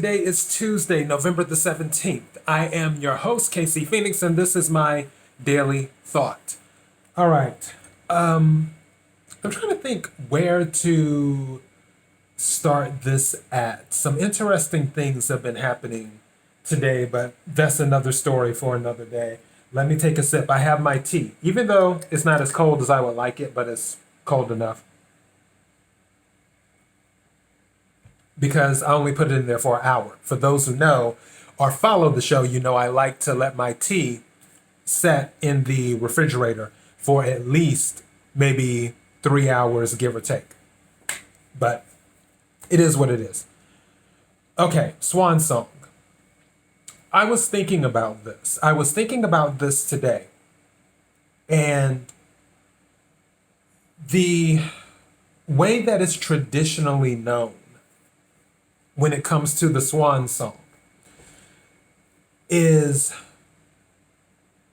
Today is Tuesday, November the 17th. I am your host, Casey Phoenix, and this is my daily thought. All right. I'm trying to think where to start this at. Some interesting things have been happening today, but that's another story for another day. Let me take a sip. I have my tea, even though it's not as cold as I would like it, but it's cold enough. Because I only put it in there for an hour. For those who know or follow the show, you know I like to let my tea set in the refrigerator for at least maybe 3 hours, give or take. But it is what it is. Okay, Swan Song. I was thinking about this. I was thinking about this today. And the way that it's traditionally known when it comes to the Swan Song is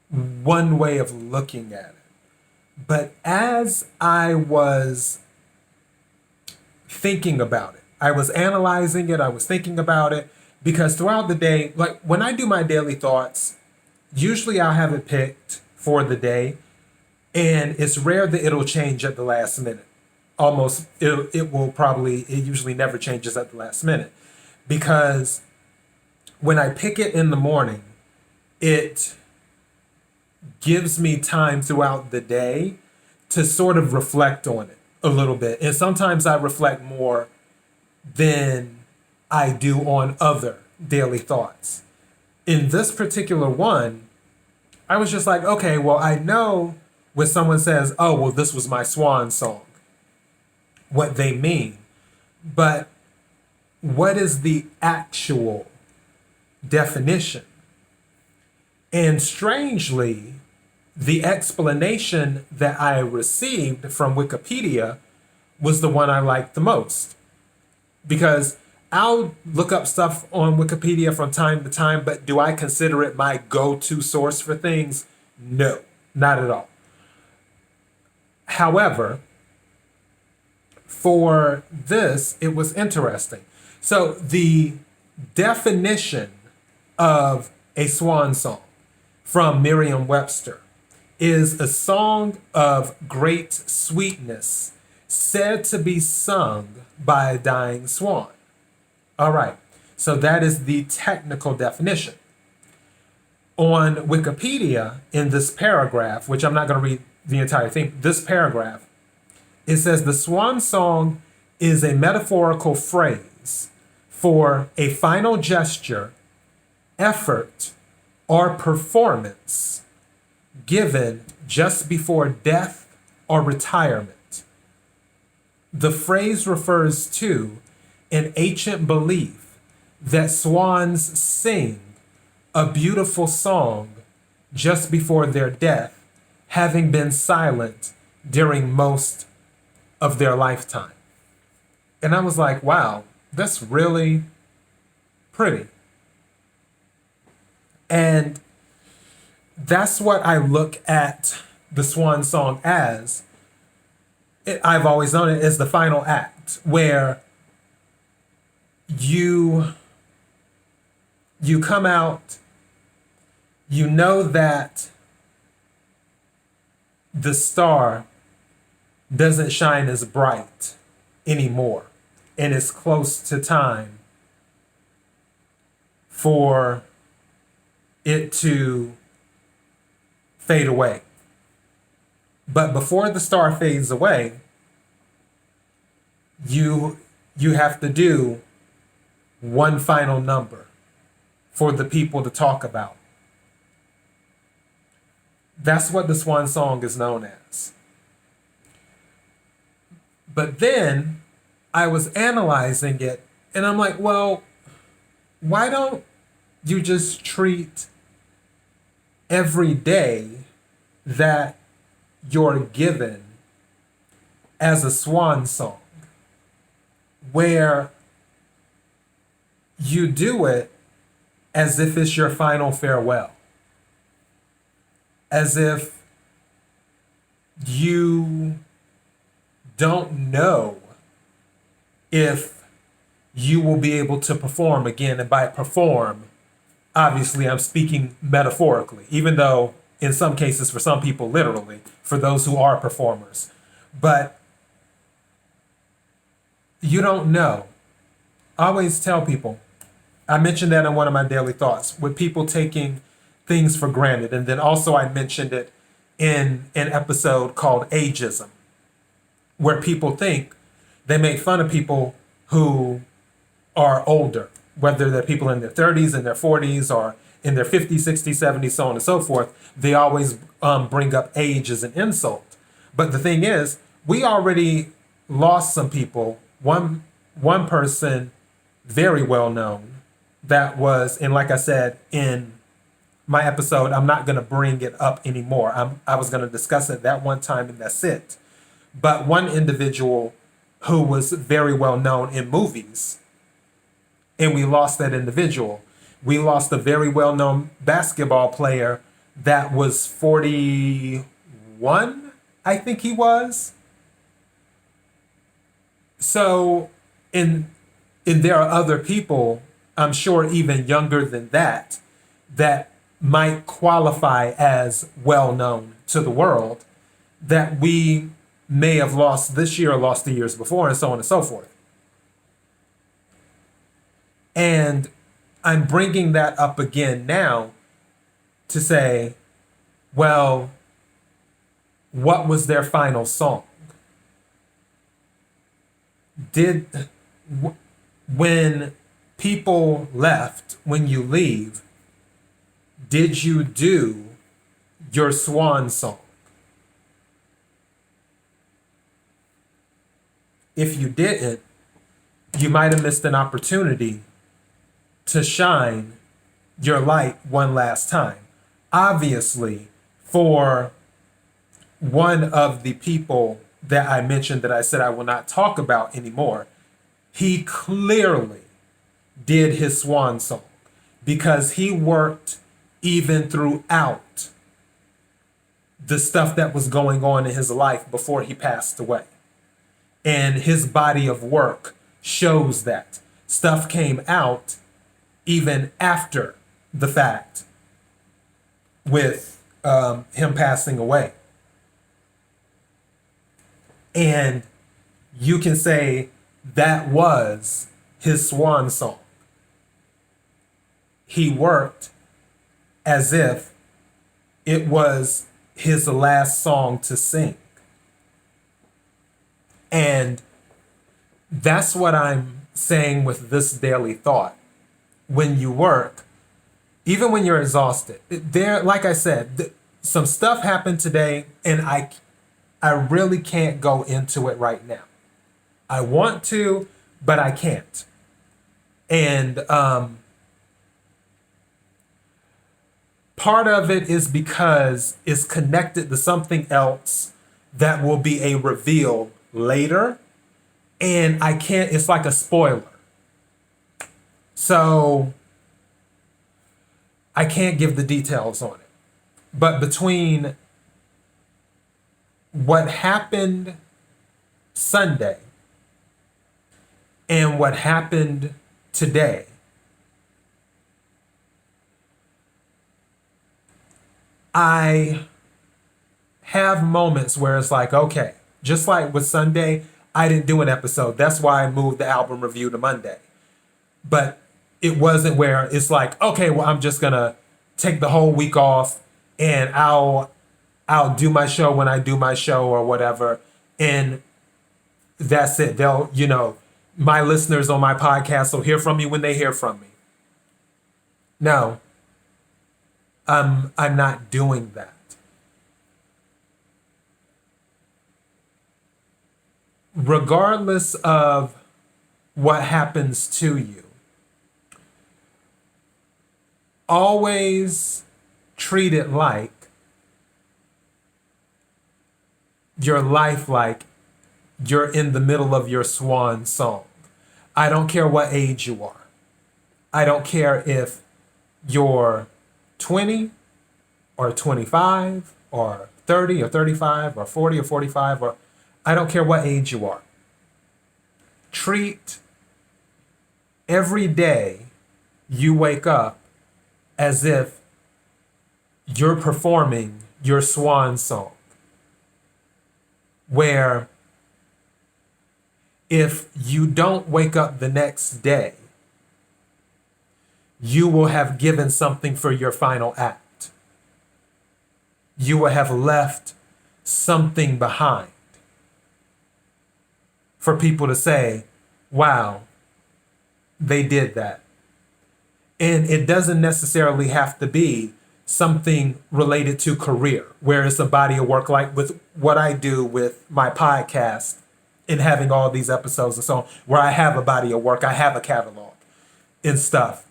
one way of looking at it. But as I was thinking about it, I was analyzing it, I was thinking about it, because throughout the day, like when I do my daily thoughts, usually I'll have it picked for the day, and it's rare that it'll change at the last minute. It usually never changes at the last minute, because when I pick it in the morning, it gives me time throughout the day to sort of reflect on it a little bit. And sometimes I reflect more than I do on other daily thoughts. In this particular one, I was just like, okay, well, I know when someone says, oh, well, this was my swan song, what they mean. But what is the actual definition? And strangely, the explanation that I received from Wikipedia was the one I liked the most. Because I'll look up stuff on Wikipedia from time to time, but do I consider it my go-to source for things? No, not at all. However, for this, it was interesting. So the definition of a swan song from Merriam-Webster is a song of great sweetness said to be sung by a dying swan. All right, so that is the technical definition. On Wikipedia, in this paragraph, which I'm not going to read the entire thing, this paragraph, it says the swan song is a metaphorical phrase for a final gesture, effort, or performance given just before death or retirement. The phrase refers to an ancient belief that swans sing a beautiful song just before their death, having been silent during most of their lifetime. And I was like, wow, that's really pretty. And that's what I look at the swan song as. I've always known it as the final act, where you come out, you know that the star doesn't shine as bright anymore, and it's close to time for it to fade away. But before the star fades away, you have to do one final number for the people to talk about. That's what the swan song is known as. But then I was analyzing it, and I'm like, well, why don't you just treat every day that you're given as a swan song, where you do it as if it's your final farewell, as if you don't know if you will be able to perform again. And by perform, obviously I'm speaking metaphorically, even though in some cases, for some people, literally, for those who are performers. But you don't know. I always tell people, I mentioned that in one of my daily thoughts, with people taking things for granted. And then also I mentioned it in an episode called Ageism, where people think they make fun of people who are older, whether they're people in their 30s, in their 40s, or in their 50s, 60s, 70s, so on and so forth. They always bring up age as an insult. But the thing is, we already lost some people. One person, very well known, that was, and like I said in my episode, I'm not going to bring it up anymore. I was going to discuss it that one time and that's it. But one individual who was very well known in movies, and we lost that individual. We lost a very well known basketball player that was 41, I think he was. So, and there are other people, I'm sure even younger than that, that might qualify as well known to the world that we may have lost this year or lost the years before, and so on and so forth. And I'm bringing that up again now to say, well, what was their final song? When people left, when you leave, did you do your swan song? If you didn't, you might have missed an opportunity to shine your light one last time. Obviously, for one of the people that I mentioned that I said I will not talk about anymore, he clearly did his swan song because he worked even throughout the stuff that was going on in his life before he passed away. And his body of work shows that. Stuff came out even after the fact with him passing away. And you can say that was his swan song. He worked as if it was his last song to sing. And that's what I'm saying with this daily thought. When you work, even when you're exhausted, there, like I said, some stuff happened today, and I really can't go into it right now. I want to, but I can't. And part of it is because it's connected to something else that will be a reveal later. And I can't, it's like a spoiler. So I can't give the details on it. But between what happened Sunday and what happened today, I have moments where it's like, okay, just like with Sunday, I didn't do an episode. That's why I moved the album review to Monday. But it wasn't where it's like, okay, well, I'm just gonna take the whole week off and I'll do my show when I do my show or whatever. And that's it. They'll, my listeners on my podcast will hear from me when they hear from me. No, I'm not doing that. Regardless of what happens to you, always treat it like your life, like you're in the middle of your swan song. I don't care what age you are. I don't care if you're 20 or 25 or 30 or 35 or 40 or 45, or I don't care what age you are. Treat every day you wake up as if you're performing your swan song, where if you don't wake up the next day, you will have given something for your final act. You will have left something behind for people to say, wow, they did that. And it doesn't necessarily have to be something related to career, where it's a body of work, like with what I do with my podcast and having all these episodes and so on, where I have a body of work, I have a catalog and stuff.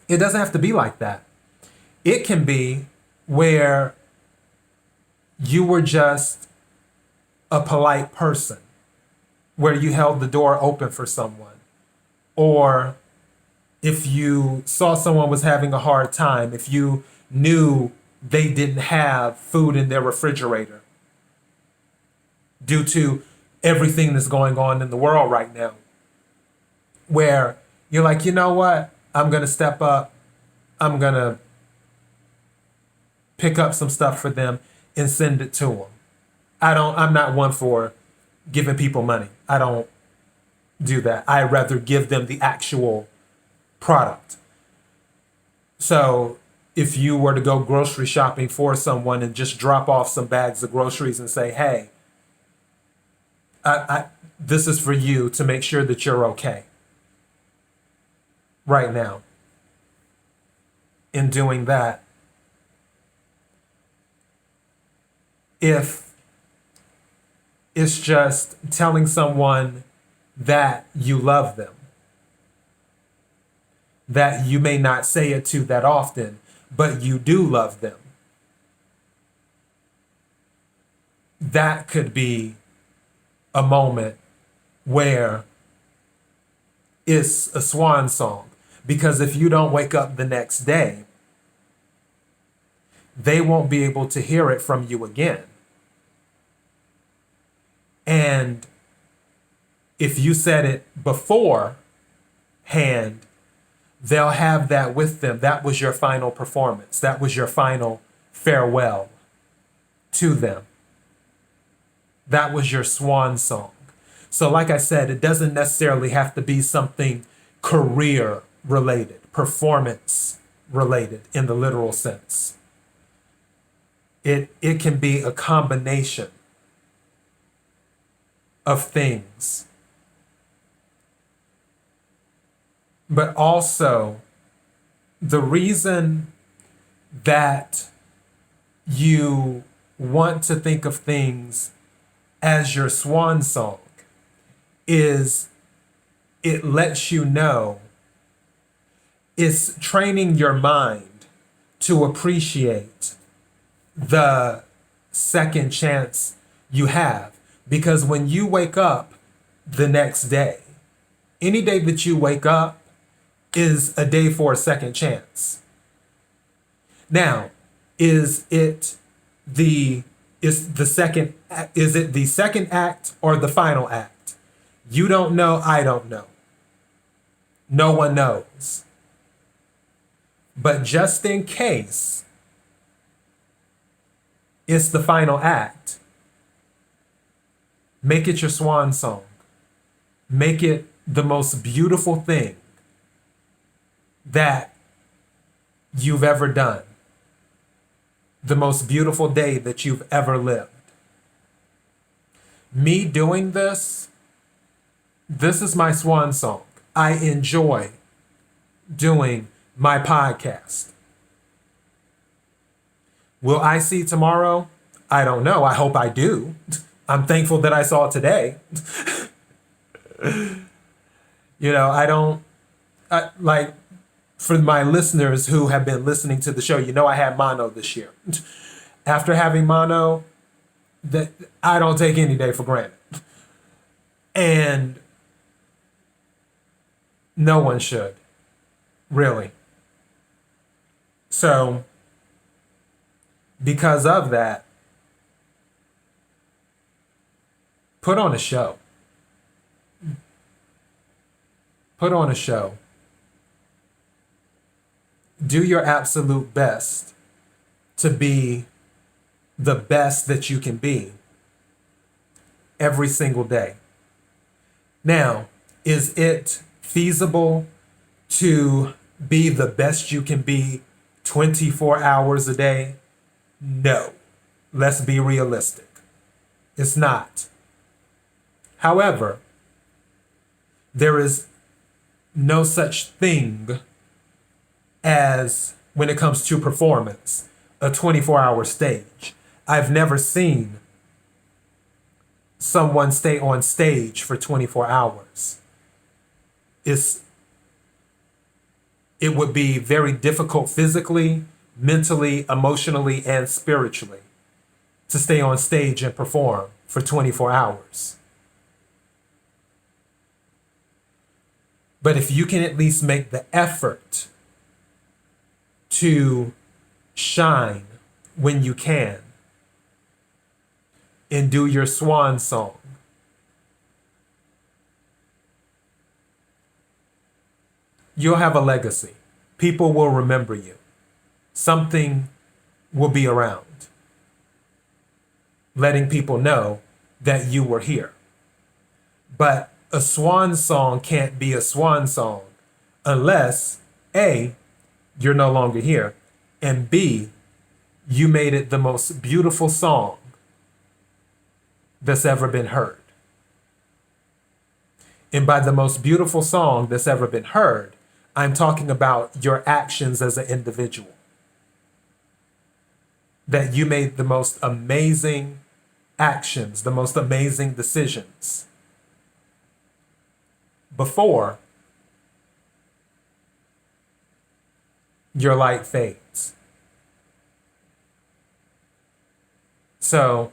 It doesn't have to be like that. It can be where you were just a polite person, where you held the door open for someone. Or if you saw someone was having a hard time, if you knew they didn't have food in their refrigerator due to everything that's going on in the world right now, where you're like, you know what? I'm going to step up. I'm going to pick up some stuff for them and send it to them. I'm not one for giving people money. I don't do that. I'd rather give them the actual product. So if you were to go grocery shopping for someone and just drop off some bags of groceries and say, hey, this is for you to make sure that you're okay right now. In doing that, if it's just telling someone that you love them, that you may not say it to that often, but you do love them, that could be a moment where it's a swan song. Because if you don't wake up the next day, they won't be able to hear it from you again. And if you said it beforehand, they'll have that with them. That was your final performance. That was your final farewell to them. That was your swan song. So like I said, it doesn't necessarily have to be something career related, performance related in the literal sense. It can be a combination of things. But also, the reason that you want to think of things as your swan song is it lets you know, it's training your mind to appreciate the second chance you have. Because when you wake up the next day, any day that you wake up is a day for a second chance. Now, is it the second act or the final act? You don't know, I don't know. No one knows. But just in case it's the final act, make it your swan song. Make it the most beautiful thing that you've ever done. The most beautiful day that you've ever lived. Me doing this is my swan song. I enjoy doing my podcast. Will I see tomorrow? I don't know. I hope I do. I'm thankful that I saw today. Like, for my listeners who have been listening to the show, I had mono this year. After having mono, that I don't take any day for granted. And no one should, really. So, because of that, put on a show. Put on a show. Do your absolute best to be the best that you can be every single day. Now, is it feasible to be the best you can be 24 hours a day? No. Let's be realistic. It's not. However, there is no such thing as, when it comes to performance, a 24-hour stage. I've never seen someone stay on stage for 24 hours. It would be very difficult physically, mentally, emotionally, and spiritually to stay on stage and perform for 24 hours. But if you can at least make the effort to shine when you can and do your swan song, you'll have a legacy. People will remember you. Something will be around, letting people know that you were here. But a swan song can't be a swan song unless A, you're no longer here, and B, you made it the most beautiful song that's ever been heard. And by the most beautiful song that's ever been heard, I'm talking about your actions as an individual. That you made the most amazing actions, the most amazing decisions before your light fades. So,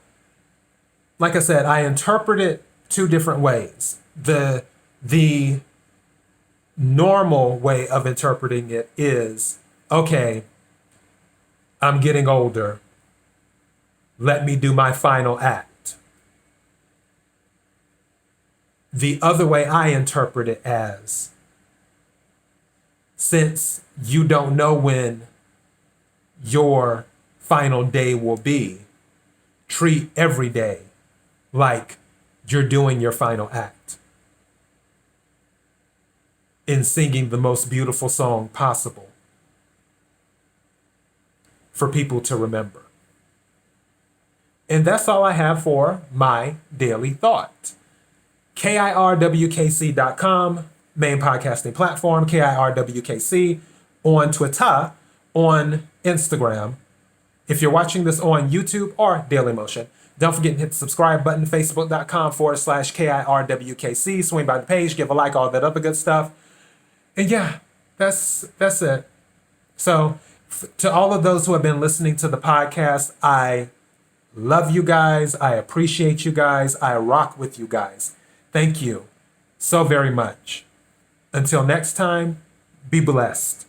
like I said, I interpret it two different ways. The normal way of interpreting it is, okay, I'm getting older. Let me do my final act. The other way I interpret it as, since you don't know when your final day will be, treat every day like you're doing your final act in singing the most beautiful song possible for people to remember. And that's all I have for my daily thought. KIRWKC.com, main podcasting platform, KIRWKC, on Twitter, on Instagram. If you're watching this on YouTube or Dailymotion, don't forget to hit the subscribe button, facebook.com/KIRWKC. Swing by the page, give a like, all that other good stuff. And yeah, that's it. So to all of those who have been listening to the podcast, I love you guys. I appreciate you guys. I rock with you guys. Thank you so very much. Until next time, be blessed.